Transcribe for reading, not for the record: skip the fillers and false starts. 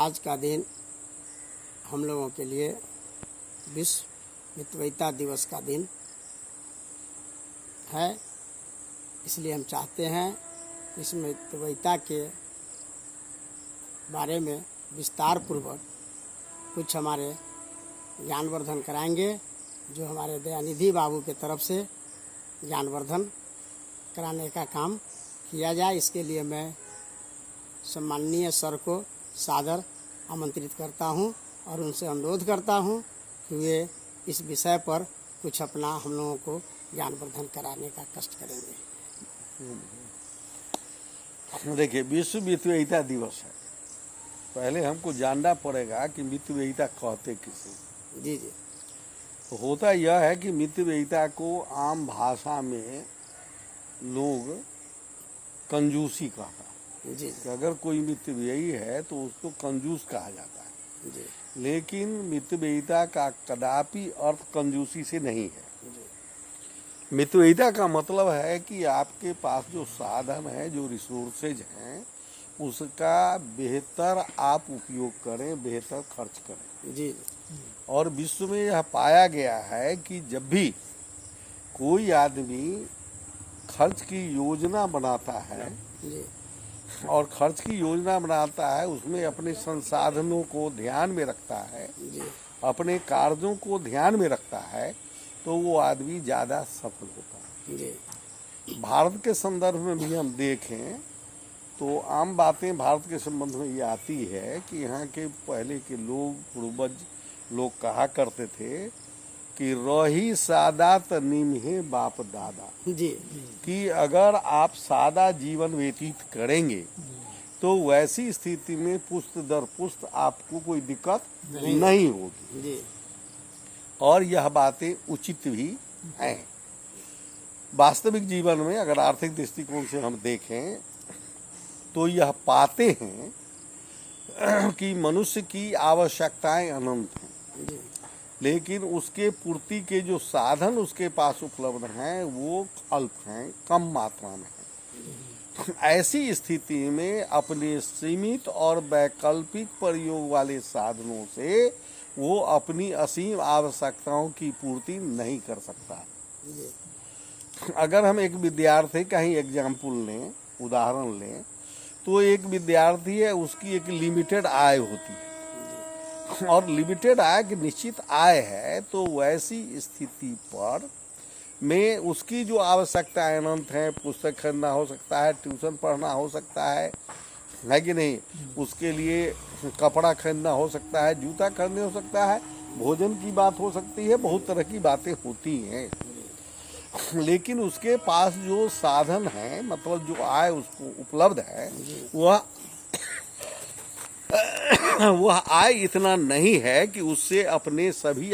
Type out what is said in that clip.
आज का दिन हम लोगों के लिए विश्व मितव्ययिता दिवस का दिन है। इसलिए हम चाहते हैं इस मितव्ययिता के बारे में विस्तार पूर्वक कुछ हमारे ज्ञानवर्धन कराएंगे, जो हमारे दयानिधि बाबू के तरफ से ज्ञानवर्धन कराने का काम किया जाए। इसके लिए मैं सम्माननीय सर को सादर आमंत्रित करता हूं और उनसे अनुरोध करता हूं कि वे इस विषय पर कुछ अपना हम लोगों को ज्ञानवर्धन कराने का कष्ट करेंगे। देखिए, विश्व मितव्ययिता दिवस है। पहले हमको जानना पड़ेगा कि मितव्ययिता कहते किसे। जी जी। तो होता यह है कि मितव्ययिता को आम भाषा में लोग कंजूसी कहता है। जी कि अगर कोई मितव्ययी है तो उसको कंजूस कहा जाता है। जी लेकिन मितव्ययिता का कदापि अर्थ कंजूसी से नहीं है। जी। मितव्ययिता का मतलब है कि आपके पास जो साधन है, जो रिसोर्सेज हैं, उसका बेहतर आप उपयोग करें, बेहतर खर्च करें। जी। और विश्व में यह पाया गया है कि जब भी कोई आदमी खर्च की योजना बनाता है जी और खर्च की योजना बनाता है, उसमें अपने संसाधनों को ध्यान में रखता है, जी अपने कार्यों को ध्यान में रखता है, तो वो आदमी ज़्यादा सफल होता है। जी। भारत के संदर्भ में भी हम देखें तो आम बातें भारत के संबंध में ये आती है कि यहाँ के पहले के लोग, पूर्वज लोग कहा करते थे कि रही सादा त निम्हे बाप दादा। जी कि अगर आप सादा जीवन व्यतीत करेंगे तो वैसी स्थिति में पुश्त दर पुश्त आपको कोई दिक्कत नहीं होगी। जी। और यह बातें उचित भी हैं। वास्तविक जीवन में अगर आर्थिक दृष्टिकोण से हम देखें तो यह पाते हैं कि मनुष्य की आवश्यकताएं अनंत हैं, जी लेकिन उसके पूर्ति के जो साधन उसके पास उपलब्ध हैं वो अल्प हैं, कम मात्रा में हैं। ऐसी स्थिति में अपने सीमित और वैकल्पिक प्रयोग वाले साधनों से वो अपनी असीम आवश्यकताओं की पूर्ति नहीं कर सकता। जी अगर हम एक विद्यार्थी का ही एग्जाम्पल लें, उदाहरण लें, तो एक विद्यार्थी है, उसकी एक लिमिटेड आय होती है और लिमिटेड आय की निश्चित आय है, तो वैसी स्थिति पर में उसकी जो आवश्यकताएं अनंत हैं, पुस्तक खरीदना हो सकता है, ट्यूशन पढ़ना हो सकता है कि नहीं, उसके लिए कपड़ा खरीदना हो सकता है, जूता खरीदना हो सकता है, भोजन की बात हो सकती है, बहुत तरह की बातें होती हैं। लेकिन उसके पास जो साधन है, मतलब जो आय उसको उपलब्ध है, वह आय इतना नहीं है कि उससे अपने सभी